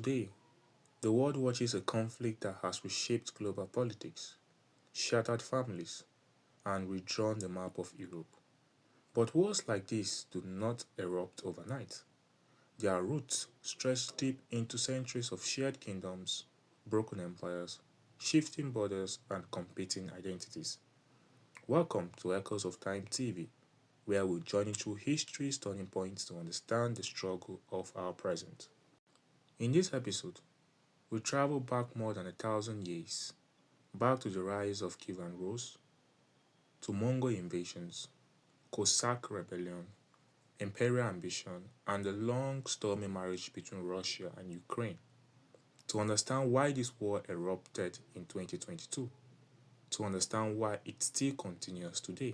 Today, the world watches a conflict that has reshaped global politics, shattered families, and redrawn the map of Europe. But wars like this do not erupt overnight. Their roots stretch deep into centuries of shared kingdoms, broken empires, shifting borders, and competing identities. Welcome to Echoes of Time TV, where we journey through history's turning points to understand the struggle of our present. In this episode, we travel back more than 1,000 years, back to the rise of Kievan Rus, to Mongol invasions, Cossack rebellion, imperial ambition, and the long stormy marriage between Russia and Ukraine. To understand why this war erupted in 2022, to understand why it still continues today,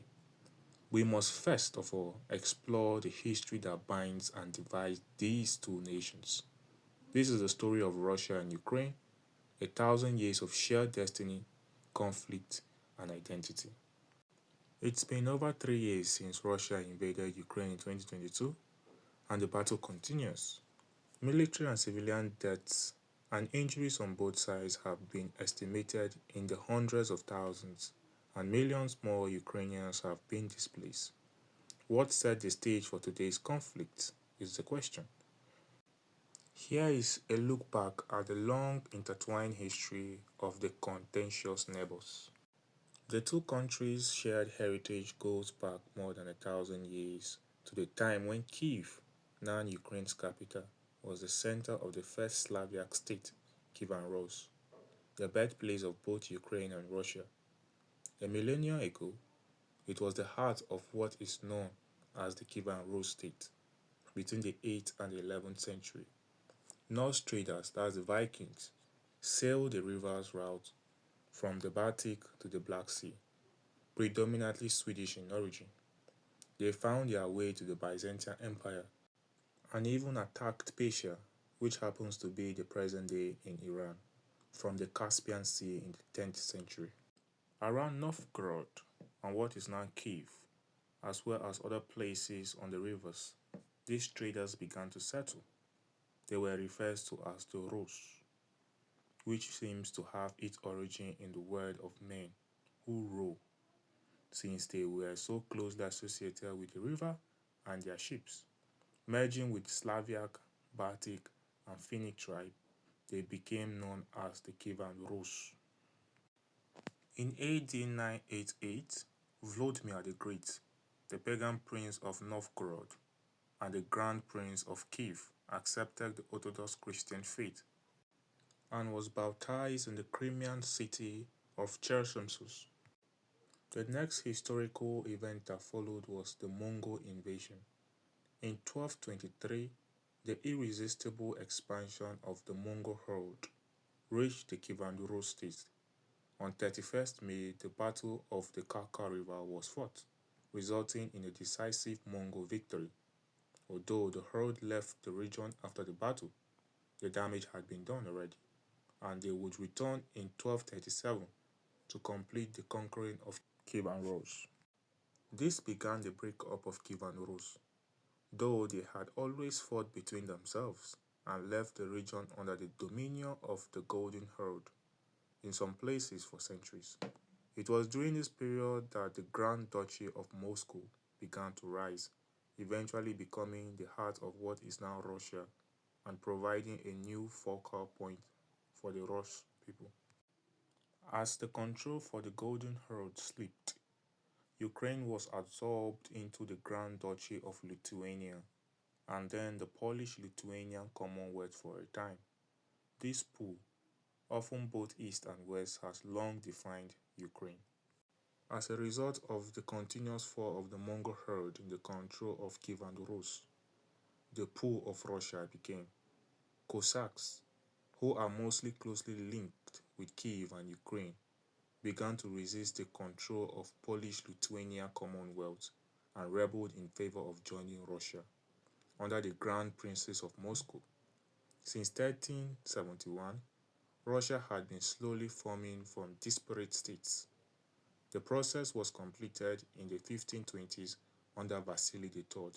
we must first of all explore the history that binds and divides these two nations. This is the story of Russia and Ukraine, 1,000 years of shared destiny, conflict, and identity. It's been over 3 years since Russia invaded Ukraine in 2022, and the battle continues. Military and civilian deaths and injuries on both sides have been estimated in the hundreds of thousands, and millions more Ukrainians have been displaced. What set the stage for today's conflict is the question. Here is a look back at the long intertwined history of the contentious neighbors. The two countries' shared heritage goes back more than 1,000 years to the time when Kiev, now Ukraine's capital, was the center of the first Slavic state, Kievan Rus, the birthplace of both Ukraine and Russia. A millennium ago, it was the heart of what is known as the Kievan Rus state between the 8th and the 11th century. Norse traders, that's the Vikings, sailed the river's route from the Baltic to the Black Sea, predominantly Swedish in origin. They found their way to the Byzantine Empire and even attacked Persia, which happens to be the present day in Iran, from the Caspian Sea in the 10th century. Around Novgorod and what is now Kiev, as well as other places on the rivers, these traders began to settle. They were referred to as the Rus, which seems to have its origin in the word of men who row, since they were so closely associated with the river and their ships. Merging with Slavic, Baltic, and Finnic tribe, they became known as the Kievan Rus. In AD 988, Vladimir the Great, the pagan prince of Novgorod and the Grand Prince of Kiev, accepted the Orthodox Christian faith and was baptized in the Crimean city of Chersonesus. The next historical event that followed was the Mongol invasion. In 1223, the irresistible expansion of the Mongol horde reached the Kivanduro state. On 31st May, the Battle of the Kaka River was fought, resulting in a decisive Mongol victory. Although the horde left the region after the battle, the damage had been done already, and they would return in 1237 to complete the conquering of Kievan Rus. This began the breakup of Kievan Rus, though they had always fought between themselves and left the region under the dominion of the Golden Horde, in some places for centuries. It was during this period that the Grand Duchy of Moscow began to rise, eventually becoming the heart of what is now Russia and providing a new focal point for the Rus people. As the control for the Golden Horde slipped, Ukraine was absorbed into the Grand Duchy of Lithuania and then the Polish-Lithuanian Commonwealth for a time. This pool, often both east and west, has long defined Ukraine. As a result of the continuous fall of the Mongol herd in the control of Kiev and Rus, the pool of Russia became Cossacks, who are mostly closely linked with Kiev and Ukraine, began to resist the control of Polish-Lithuanian Commonwealth and rebelled in favor of joining Russia under the Grand Princes of Moscow. Since 1371, Russia had been slowly forming from disparate states. The process was completed in the 1520s under Vasily III.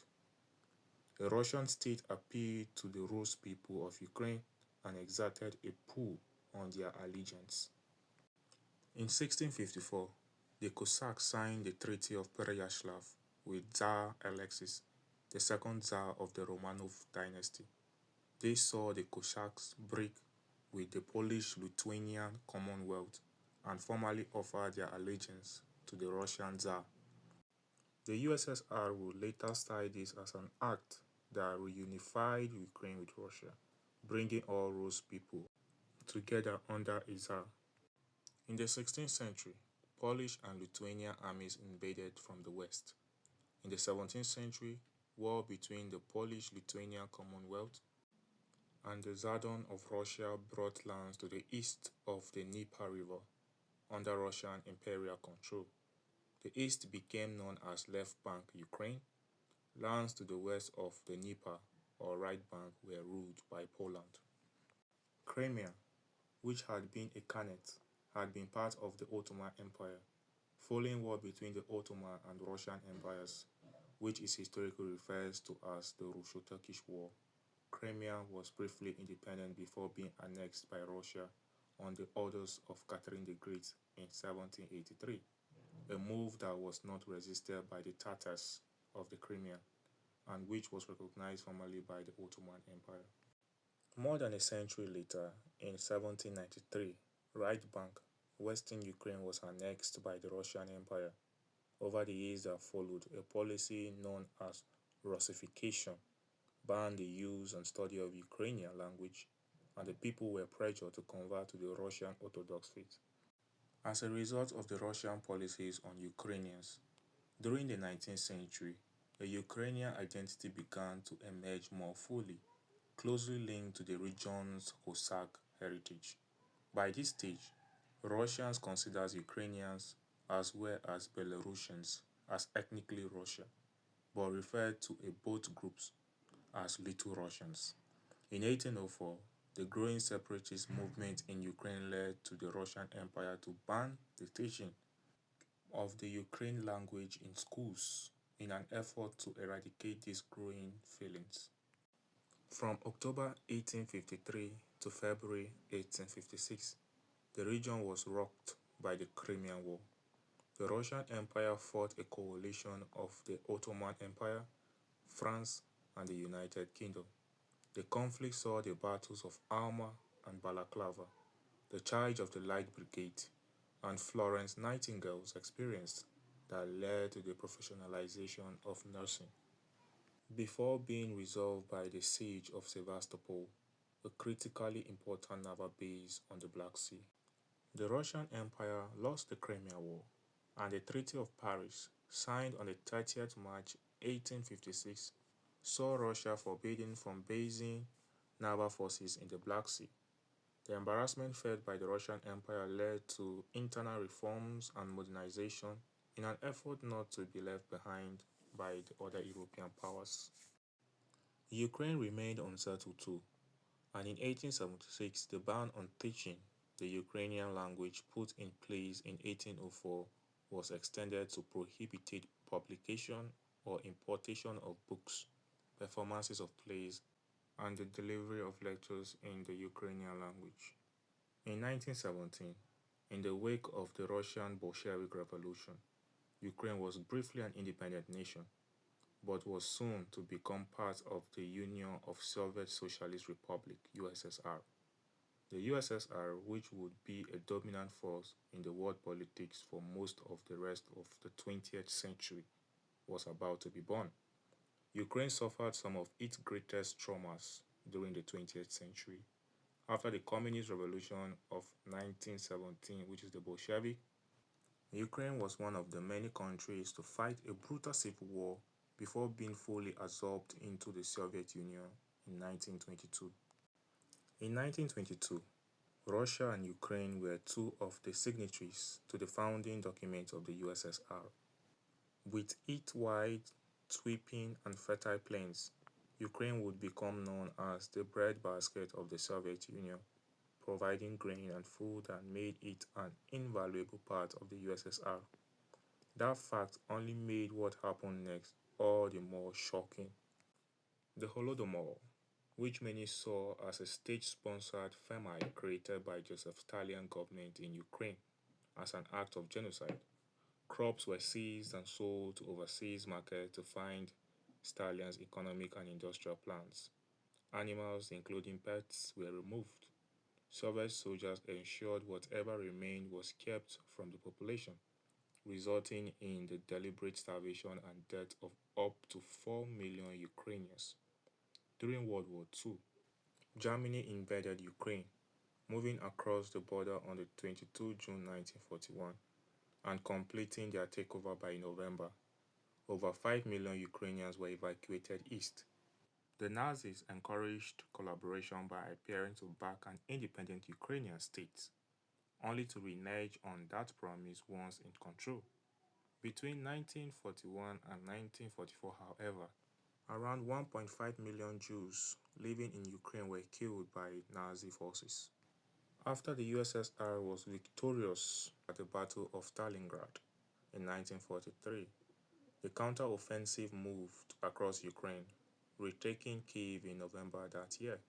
A Russian state appealed to the Rus people of Ukraine and exerted a pull on their allegiance. In 1654, the Cossacks signed the Treaty of Pereyaslav with Tsar Alexis, the second Tsar of the Romanov dynasty. This saw the Cossacks break with the Polish-Lithuanian Commonwealth and formally offer their allegiance to the Russian Tsar. The USSR would later cite this as an act that reunified Ukraine with Russia, bringing all Rus people together under a Tsar. In the 16th century, Polish and Lithuanian armies invaded from the west. In the 17th century, war between the Polish-Lithuanian Commonwealth and the Tsardom of Russia brought lands to the east of the Dnieper River under Russian imperial control. The east became known as Left Bank Ukraine. Lands to the west of the Dnieper or right bank were ruled by Poland. Crimea, which had been a khanate, had been part of the Ottoman Empire. Following war between the Ottoman and Russian empires, which is historically referred to as the Russo-Turkish War, Crimea was briefly independent before being annexed by Russia on the orders of Catherine the Great in 1783, a move that was not resisted by the Tatars of the Crimea and which was recognized formally by the Ottoman Empire. More than a century later, in 1793, Right Bank, western Ukraine was annexed by the Russian Empire. Over the years that followed, a policy known as Russification banned the use and study of Ukrainian language, and the people were pressured to convert to the Russian Orthodox faith. As a result of the Russian policies on Ukrainians, during the 19th century, a Ukrainian identity began to emerge more fully, closely linked to the region's Cossack heritage. By this stage, Russians considered Ukrainians as well as Belarusians as ethnically Russian, but referred to both groups as Little Russians. In 1804, the growing separatist movement in Ukraine led to the Russian Empire to ban the teaching of the Ukrainian language in schools in an effort to eradicate these growing feelings. From October 1853 to February 1856, the region was rocked by the Crimean War. The Russian Empire fought a coalition of the Ottoman Empire, France, and the United Kingdom. The conflict saw the battles of Alma and Balaclava, the charge of the Light Brigade, and Florence Nightingale's experience that led to the professionalization of nursing. Before being resolved by the siege of Sevastopol, a critically important naval base on the Black Sea. The Russian Empire lost the Crimean War, and the Treaty of Paris, signed on the 30th March 1856, saw Russia forbidden from basing naval forces in the Black Sea. The embarrassment felt by the Russian Empire led to internal reforms and modernization in an effort not to be left behind by the other European powers. Ukraine remained unsettled too, and in 1876 the ban on teaching the Ukrainian language put in place in 1804 was extended to prohibited publication or importation of books, performances of plays, and the delivery of lectures in the Ukrainian language. In 1917, in the wake of the Russian Bolshevik Revolution, Ukraine was briefly an independent nation, but was soon to become part of the Union of Soviet Socialist Republic (USSR). The USSR, which would be a dominant force in the world politics for most of the rest of the 20th century, was about to be born. Ukraine suffered some of its greatest traumas during the 20th century. After the Communist Revolution of 1917, which is the Bolshevik, Ukraine was one of the many countries to fight a brutal civil war before being fully absorbed into the Soviet Union in 1922. In 1922, Russia and Ukraine were two of the signatories to the founding document of the USSR. With its wide, sweeping, and fertile plains, Ukraine would become known as the breadbasket of the Soviet Union, providing grain and food that made it an invaluable part of the USSR. That fact only made what happened next all the more shocking. The Holodomor, which many saw as a state-sponsored famine created by Joseph Stalin government in Ukraine as an act of genocide. Crops were seized and sold to overseas markets to fund Stalin's economic and industrial plans. Animals, including pets, were removed. Soviet soldiers ensured whatever remained was kept from the population, resulting in the deliberate starvation and death of up to 4 million Ukrainians. During World War II, Germany invaded Ukraine, moving across the border on the 22 June 1941 and completing their takeover by November. Over 5 million Ukrainians were evacuated east. The Nazis encouraged collaboration by appearing to back an independent Ukrainian state, only to renege on that promise once in control. Between 1941 and 1944, however, around 1.5 million Jews living in Ukraine were killed by Nazi forces. After the USSR was victorious at the Battle of Stalingrad in 1943, the counter-offensive moved across Ukraine, retaking Kyiv in November that year.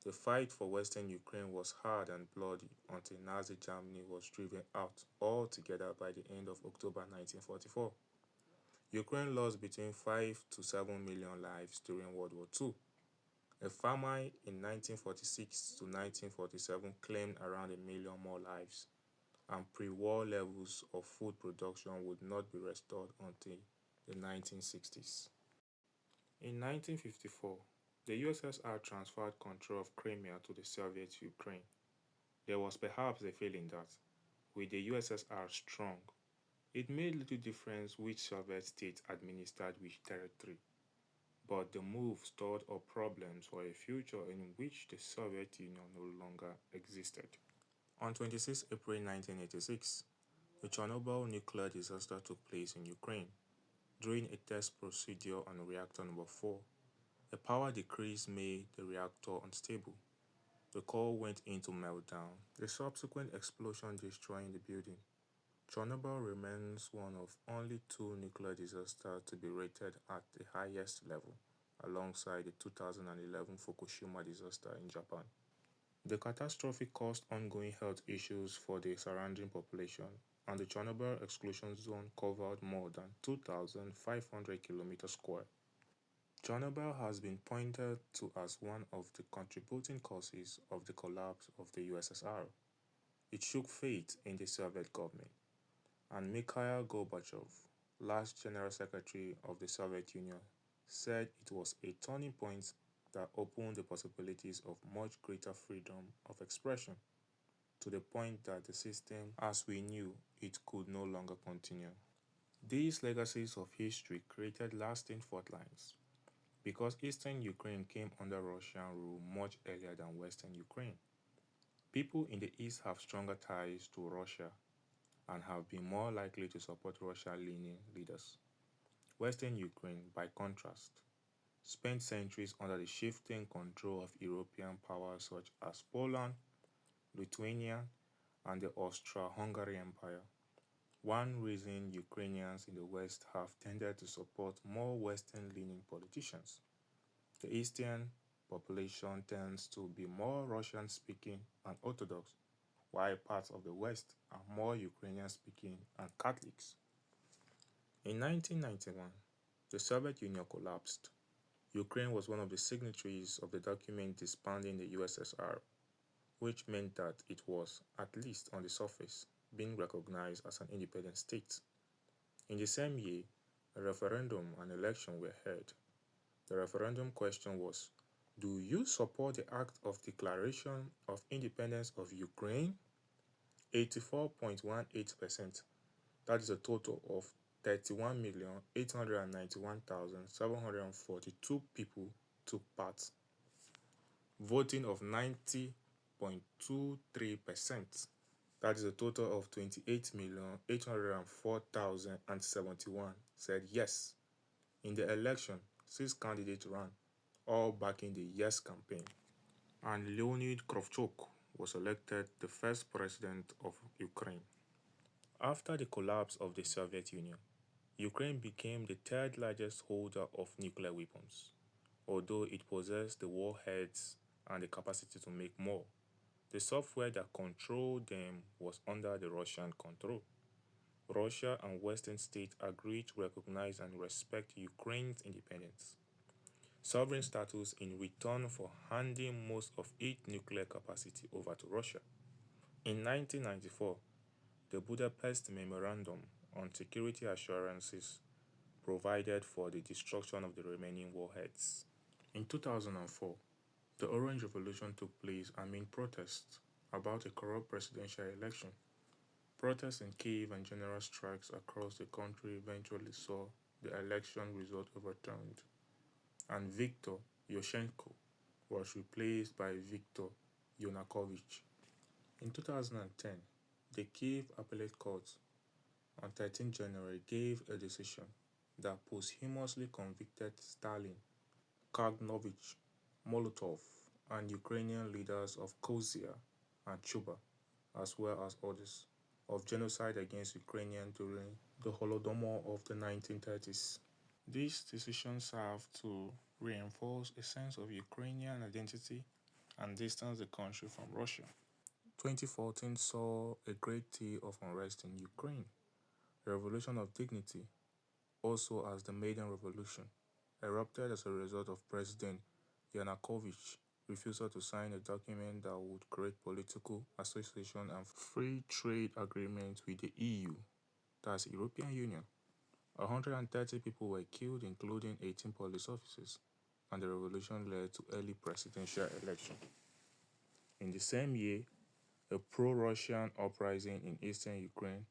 The fight for western Ukraine was hard and bloody until Nazi Germany was driven out altogether by the end of October 1944. Ukraine lost between 5 to 7 million lives during World War II. A famine in 1946 to 1947 claimed around a million more lives, and pre-war levels of food production would not be restored until the 1960s. In 1954, the USSR transferred control of Crimea to the Soviet Ukraine. There was perhaps a feeling that, with the USSR strong, it made little difference which Soviet state administered which territory. But the move stirred up problems for a future in which the Soviet Union no longer existed. On 26 April 1986, the Chernobyl nuclear disaster took place in Ukraine. During a test procedure on reactor number 4, a power decrease made the reactor unstable. The core went into meltdown, the subsequent explosion destroying the building. Chernobyl remains one of only two nuclear disasters to be rated at the highest level, alongside the 2011 Fukushima disaster in Japan. The catastrophe caused ongoing health issues for the surrounding population, and the Chernobyl exclusion zone covered more than 2,500 kilometers square. Chernobyl has been pointed to as one of the contributing causes of the collapse of the USSR. It shook faith in the Soviet government, and Mikhail Gorbachev, last General Secretary of the Soviet Union, said it was a turning point that opened the possibilities of much greater freedom of expression, to the point that the system as we knew it could no longer continue. These legacies of history created lasting fault lines because eastern Ukraine came under Russian rule much earlier than western Ukraine. People in the east have stronger ties to Russia and have been more likely to support Russia-leaning leaders. Western Ukraine, by contrast, spent centuries under the shifting control of European powers such as Poland, Lithuania, and the Austro-Hungary Empire. One reason Ukrainians in the West have tended to support more Western-leaning politicians. The Eastern population tends to be more Russian-speaking and Orthodox, while parts of the West are more Ukrainian-speaking and Catholics. In 1991, the Soviet Union collapsed. Ukraine was one of the signatories of the document disbanding the USSR, which meant that it was, at least on the surface, being recognized as an independent state. In the same year, a referendum and election were held. The referendum question was, do you support the Act of Declaration of Independence of Ukraine? 84.18%, that is a total of 31,891,742 people took part, voting of 90.23%. That is a total of 28,804,071 said yes. In the election, 6 candidates ran, all backing the Yes campaign, and Leonid Kravchuk was elected the first president of Ukraine. After the collapse of the Soviet Union, Ukraine became the third largest holder of nuclear weapons. although it possessed the warheads and the capacity to make more. The software that controlled them was under the Russian control. Russia and Western states agreed to recognize and respect Ukraine's independence, sovereign status in return for handing most of its nuclear capacity over to Russia. In 1994, the Budapest Memorandum on Security Assurances provided for the destruction of the remaining warheads. In 2004, the Orange Revolution took place amid protests about a corrupt presidential election. Protests in Kyiv and general strikes across the country eventually saw the election result overturned, and Viktor Yushchenko was replaced by Viktor Yanukovych. In 2010, the Kyiv Appellate Court on 13 January gave a decision that posthumously convicted Stalin, Kaganovich, Molotov, and Ukrainian leaders of Kozia and Chuba, as well as others, of genocide against Ukrainians during the Holodomor of the 1930s. This decision served to reinforce a sense of Ukrainian identity and distance the country from Russia. 2014 saw a great deal of unrest in Ukraine. The Revolution of Dignity, also as the Maidan Revolution, erupted as a result of President Yanukovych's refusal to sign a document that would create political association and free trade agreements with the EU, that's the European Union. 130 people were killed, including 18 police officers, and the revolution led to early presidential election. In the same year, a pro-Russian uprising in eastern Ukraine,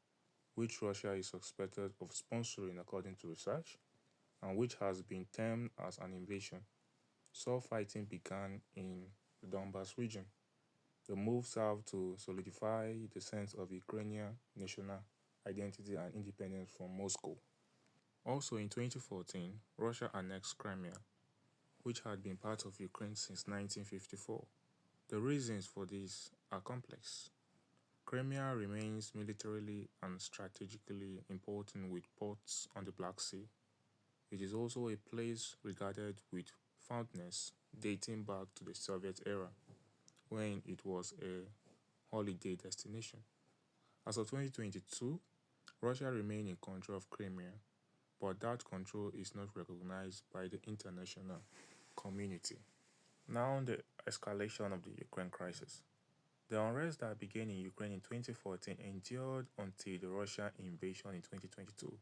which Russia is suspected of sponsoring according to research, and which has been termed as an invasion, saw fighting began in the Donbas region. The move served to solidify the sense of Ukrainian national identity and independence from Moscow. Also in 2014, Russia annexed Crimea, which had been part of Ukraine since 1954. The reasons for this are complex. Crimea remains militarily and strategically important with ports on the Black Sea. It is also a place regarded with fondness dating back to the Soviet era, when it was a holiday destination. As of 2022, Russia remains in control of Crimea, but that control is not recognized by the international community. Now, the escalation of the Ukraine crisis. The unrest that began in Ukraine in 2014 endured until the Russian invasion in 2022.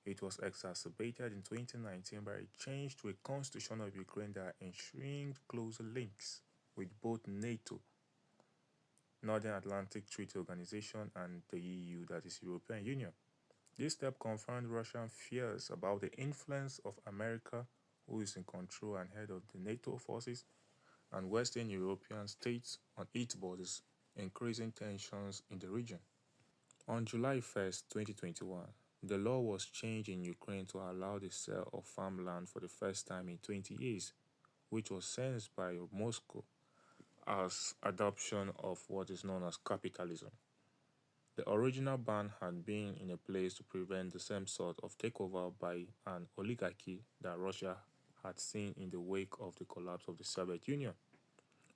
It was exacerbated in 2019 by a change to a constitution of Ukraine that enshrined closer links with both NATO, Northern Atlantic Treaty Organization, and the EU, that is European Union. This step confirmed Russian fears about the influence of America, who is in control and head of the NATO forces, and Western European states on its borders, increasing tensions in the region. On July 1st, 2021, the law was changed in Ukraine to allow the sale of farmland for the first time in 20 years, which was sensed by Moscow as adoption of what is known as capitalism. The original ban had been in a place to prevent the same sort of takeover by an oligarchy that Russia had seen in the wake of the collapse of the Soviet Union.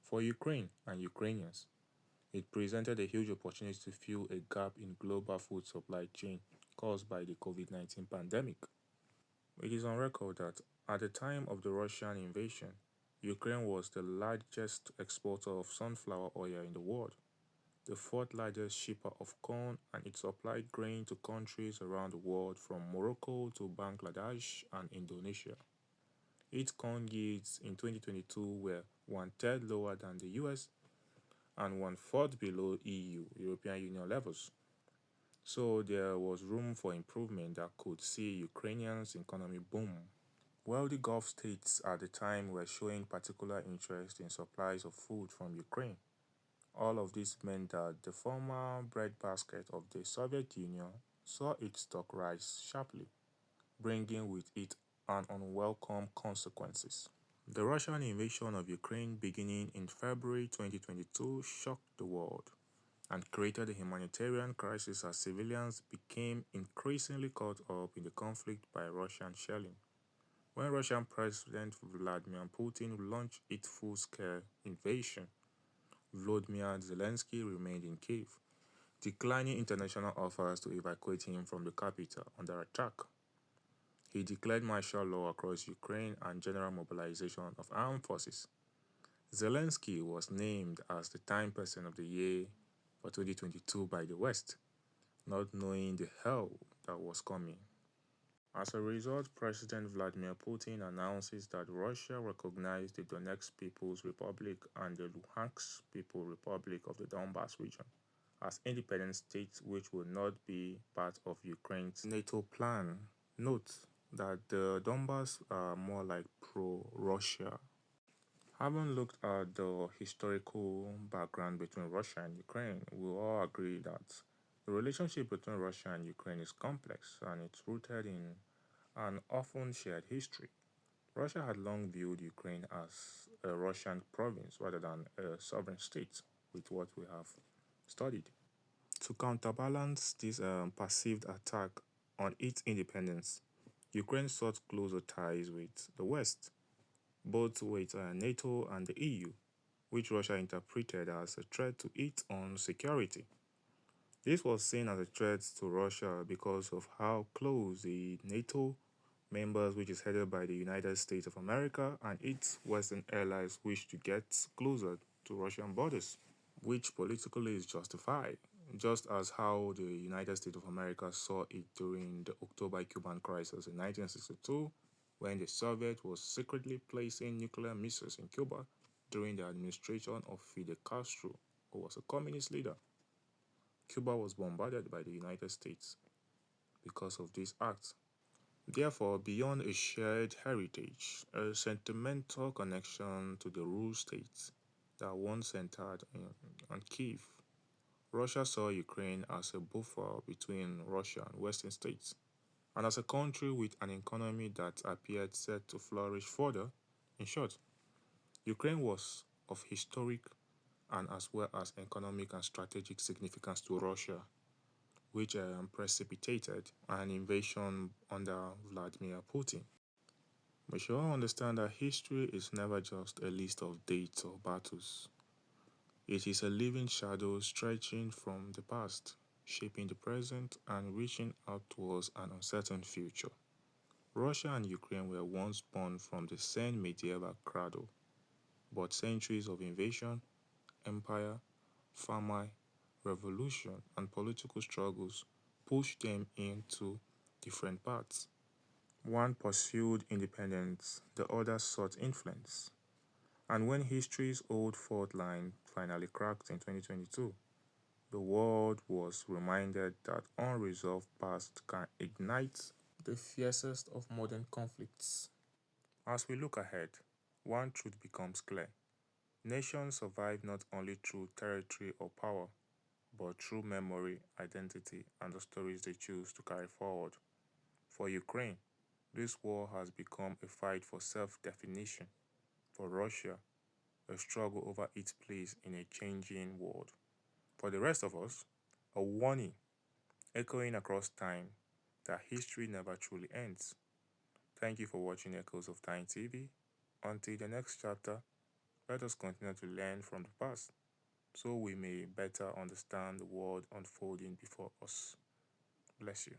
For Ukraine and Ukrainians, it presented a huge opportunity to fill a gap in global food supply chain caused by the COVID-19 pandemic. It is on record that at the time of the Russian invasion, Ukraine was the largest exporter of sunflower oil in the world, the fourth largest shipper of corn, and it supplied grain to countries around the world from Morocco to Bangladesh and Indonesia. Its corn yields in 2022 were one third lower than the US and one fourth below EU, European Union levels. So there was room for improvement that could see Ukrainians' economy boom. Wealthy Gulf states at the time were showing particular interest in supplies of food from Ukraine. All of this meant that the former breadbasket of the Soviet Union saw its stock rise sharply, bringing with it an unwelcome consequences. The Russian invasion of Ukraine beginning in February 2022 shocked the world and created a humanitarian crisis as civilians became increasingly caught up in the conflict by Russian shelling. When Russian President Vladimir Putin launched its full-scale invasion, Volodymyr Zelensky remained in Kiev, declining international offers to evacuate him from the capital under attack. He declared martial law across Ukraine and general mobilization of armed forces. Zelensky was named as the Time Person of the Year for 2022 by the West, not knowing the hell that was coming. As a result, President Vladimir Putin announces that Russia recognized the Donetsk People's Republic and the Luhansk People's Republic of the Donbas region as independent states which will not be part of Ukraine's NATO plan. Note that the Donbas are more like pro-Russia. Having looked at the historical background between Russia and Ukraine, we all agree that the relationship between Russia and Ukraine is complex and it's rooted in an often shared history. Russia had long viewed Ukraine as a Russian province rather than a sovereign state, with what we have studied. To counterbalance this perceived attack on its independence, Ukraine sought closer ties with the West, both with NATO and the EU, which Russia interpreted as a threat to its own security. This was seen as a threat to Russia because of how close the NATO members, which is headed by the United States of America, and its Western allies wish to get closer to Russian borders, which politically is justified, just as how the United States of America saw it during the October Cuban crisis in 1962, when the Soviet was secretly placing nuclear missiles in Cuba during the administration of Fidel Castro, who was a communist leader. Cuba was bombarded by the United States because of this act. Therefore, beyond a shared heritage, a sentimental connection to the rule states that once centered on Kiev, Russia saw Ukraine as a buffer between Russia and Western states, and as a country with an economy that appeared set to flourish further. In short, Ukraine was of historic and as well as economic and strategic significance to Russia, which precipitated an invasion under Vladimir Putin. We should all understand that history is never just a list of dates or battles. It is a living shadow stretching from the past, shaping the present, and reaching out towards an uncertain future. Russia and Ukraine were once born from the same medieval cradle, but centuries of invasion, empire, famine, revolution, and political struggles pushed them into different paths. One pursued independence, the other sought influence. And when history's old fault line finally cracked in 2022, the world was reminded that unresolved past can ignite the fiercest of modern conflicts. As we look ahead, one truth becomes clear. Nations survive not only through territory or power, but through memory, identity, and the stories they choose to carry forward. For Ukraine, this war has become a fight for self-definition. For Russia, a struggle over its place in a changing world. For the rest of us, a warning echoing across time that history never truly ends. Thank you for watching Echoes of Time TV. Until the next chapter, let us continue to learn from the past so we may better understand the world unfolding before us. Bless you.